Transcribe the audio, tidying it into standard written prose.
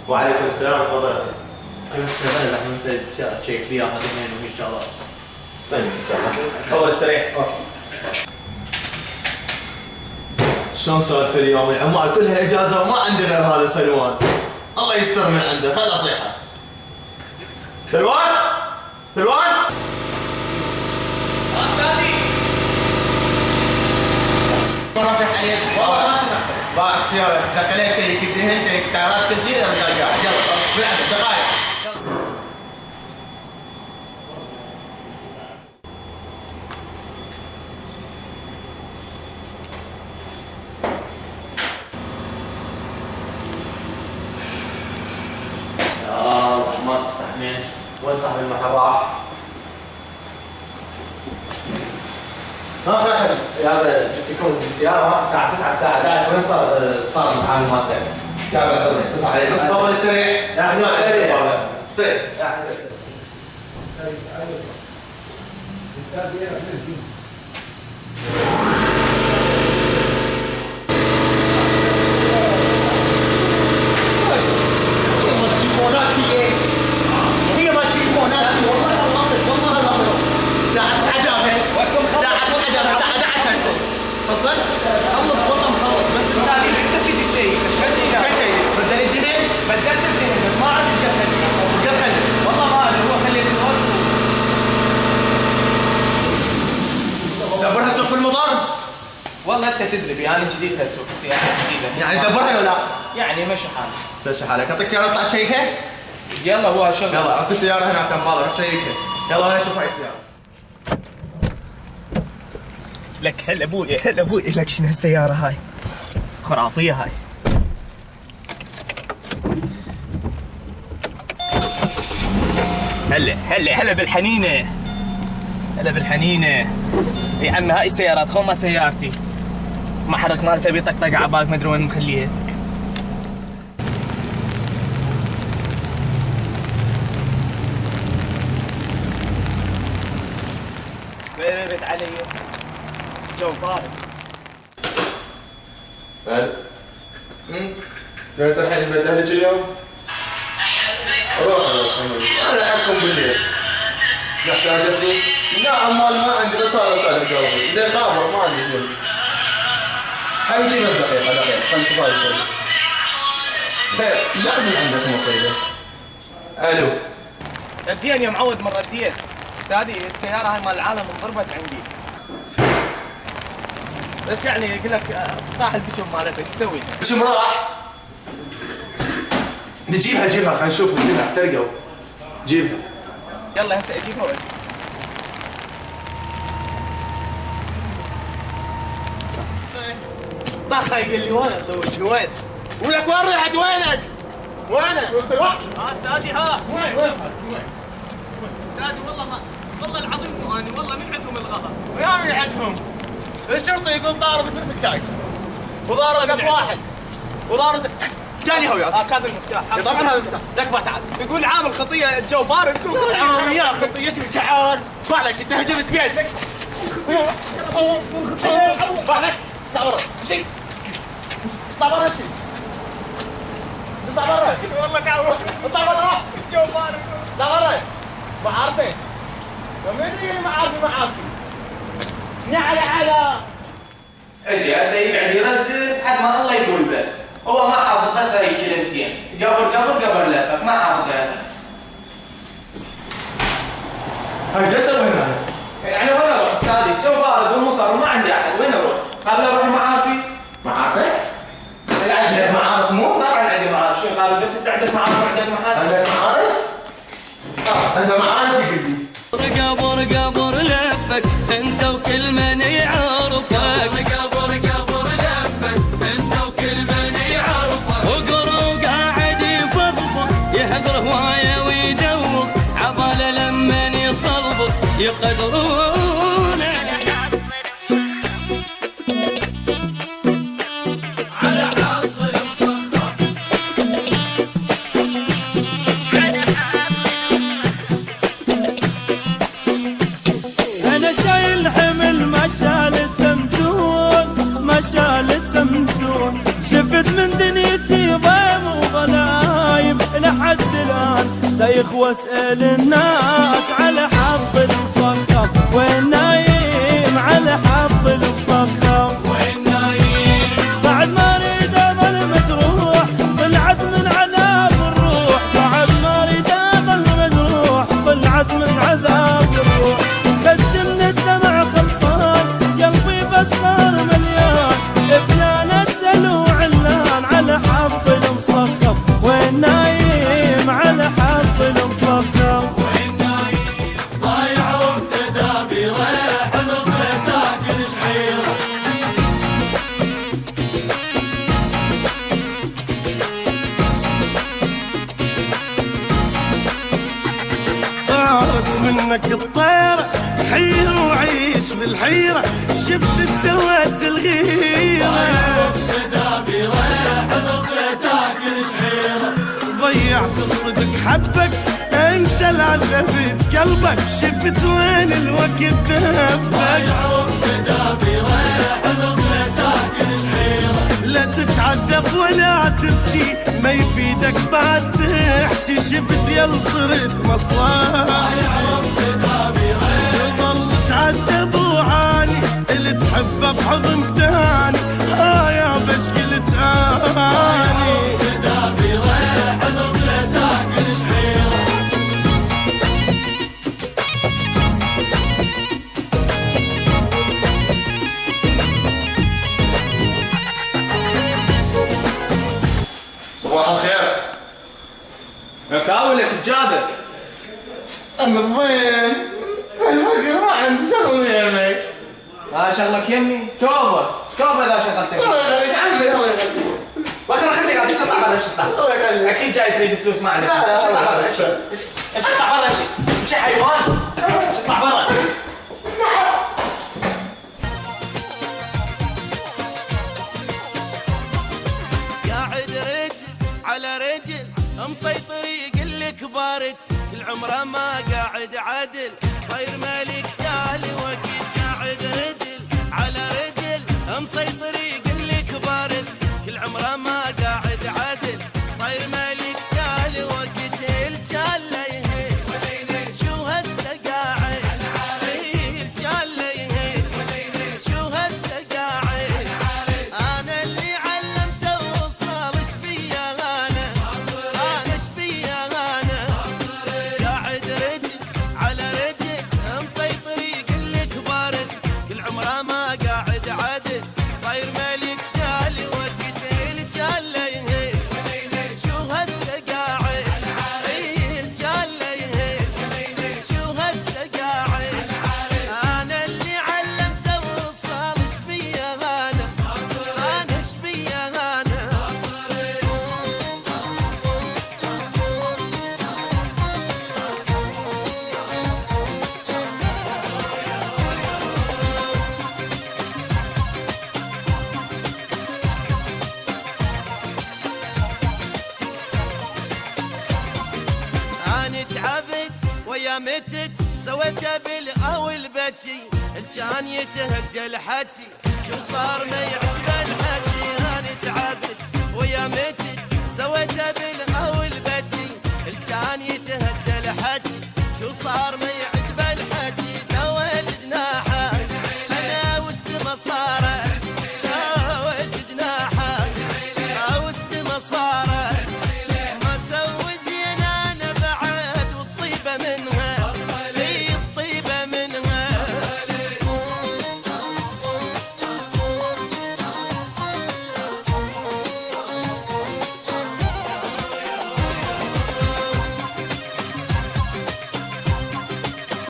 وعليكم السلام، تفضل. بس انا زعما نسال السياره تشيك لي هذه وين وهي الشغلات. طيب تفضل استريح. شلون سولف اليوم؟ العمال كلها اجازه وما عندي غير هذا سلوان. الله يستر من عنده، خذ اصيحه. سلوان؟ سلوان؟ ما اصيح عليك. باعك سياره، دخلت شيك الدهن، شيك التايرات، كل شيء انا قاعد. يلا بالعكس دقائق. ما تستحمل. وين صاحب المحل راح؟ ها يابا جبتكم السيارة الساعة 9 الساعة 11 وين صار المحل مالتك؟ يابا خذني صف عليك بس تفضل استريح. اسمع استريح. دبرها سوق المضارب. والله انت تدري انا جديد هالسوق سياره جديده يعني دبرها ولا لا؟ يعني مشي حالك. مشي حالك. اعطيك سياره اطلع تشيكها؟ يلا هو شغل. يلا اعطي سياره هناك كم فاضي روح تشيكها. يلا انا اشوف هاي السياره. لك هلا ابوي هلا ابوي لك شنو هالسياره هاي خرافيه هاي. هلا بالحنينه. هلا بالحنينه يا عمي. هاي السيارات خو ما سيارتي. محرك مالتها بيطقطق عبالك ما ادري وين مخليها. بربت علي جو بارد. هل انت الحين تبدأ لك اليوم؟ روح انا احكم بالليل. محتاج فلوس؟ لا عمال ما عندي بس هذا شايل قلبي. اذا خابر ما عندي شيء. حبيبي بس دقيقة خلينا نشوف هذا الشيء. خير لازم عندك مصيبة. الو. ردين يا معود من ردين. استاذي السيارة هاي مال العالم انضربت عندي. بس يعني يقول لك طاح البشم مالته ايش تسوي؟ بشم راح. نجيبها خلينا نشوف كلها احترقوا. جيبها. يلا هسه اجيبها واجي. طاح يقول لي وين؟ ولك وين رحت وينك؟ وينك؟ استاذي ها. وين؟ استاذي والله العظيم مو اني والله من عندهم الغلط. ويا من عندهم؟ الشرطي يقول ضارب السكايت وضارب قف واحد وضارب جاني هو وياك. هذا المفتاح. طبعا هذا المفتاح. دق تعال. يقول عامل خطيه الجو بارد. تقول عامل يا خطيتي تعال. بعدك انت هجمت بيتك. بعدك اطلع برا. امشي. اطلع برا امشي. اطلع برا. والله قاعد اطلع برا. الجو بارد. اطلع برا. ما عارفين. ومن اللي ما عارفين. على اجي هسه يقعد يرزق حد ما الله يقول بس. هو ما حافظ بس هاي الكلمتين قبر لفك ما حافظها. هاي جالس اسوي هنا؟ يعني وين اروح استاذي؟ جو بارد ومطر وما عندي احد وين اروح؟ قال اروح معارفي. معارفك؟ العشاء معارف مو؟ طبعا عندي معارف. شو قال بس انت عندك معارف وعندك محل؟ عندك معارف؟ انت معارف يقول لي. قبر لفك انت وكل من يعرفك. قبر لفك انت وكل من يعرفك. وقرو قاعد يفضفض يهدر هوايه ويدوق عضل لمن يصلبط يقدرونه. شفت من دنيتي ضيم وغلايب شيخ واسأل الناس على حظ المصخب، وين نايم على حظ المصخب، وين نايم بعد ما ريد اظل مجروح طلعت من عذاب الروح، بعد ما ريد اظل مجروح طلعت من عذاب الروح، قدمني الدمع خلصان قلبي بسمار مليان، فلان اسأل وعلان على حظ المصخب، وين نايم على حظ المصخب، وين نايم ضايع وبتدابيره حلم تاكل شعيره. طارت منك الطيرة حير وعيش بالحيرة، شفت سوت الغيرة ضيعت الصدق حبك انت العذبت قلبك، شفت وين الوقت ذهبك، لا تتعذب ولا تبكي ما يفيدك بعد تحكي، شفت يل صرت مصلحتي ظل تعذب وعاني، اللي تحبه بحضن ثاني يا بشكل تعاني. صباح الخير. مكاولك جابر. انا الضيم الفقر ما عندي شغل يمي. شغلك يمي؟ توبه اذا شغلتك. الله يخليك عمي الله يخليك. بكره خليك قاعد تطلع برا امشي اطلع. الله يخليك. اكيد جاي تريد فلوس ما عندك. لا امشي اطلع برا امشي اطلع برا امشي حيوان امشي اطلع برا. قاعد رجل على رجل مسيطر يقلك بارد، كل عمره ما قاعد عدل صاير ملك تالي وكيل، قاعد رجل على رجل مسيطر يقلك بارد، كل عمره ما قاعد عدل صاير ملك تالي وكيل، الجاله يهيج شو هسه قاعد الجاله يهيج شو هسه قاعد، انا اللي علمته وصار ايش فيا انا ايش فيا انا، قاعد رجل على رجل مسيطر يقلك بارد، كل عمره ما قاعد عدل صاير ملك تالي وقت الجاله يهيج شو هسه قاعد الجاله يهيج شو هسه قاعد، انا اللي علمته وصار ايش فيا انا ايش فيا انا. أنا تعبت ويا متت سويته بالقهوة البتي، كان يتهجى الحكي شو صار ما يعجبه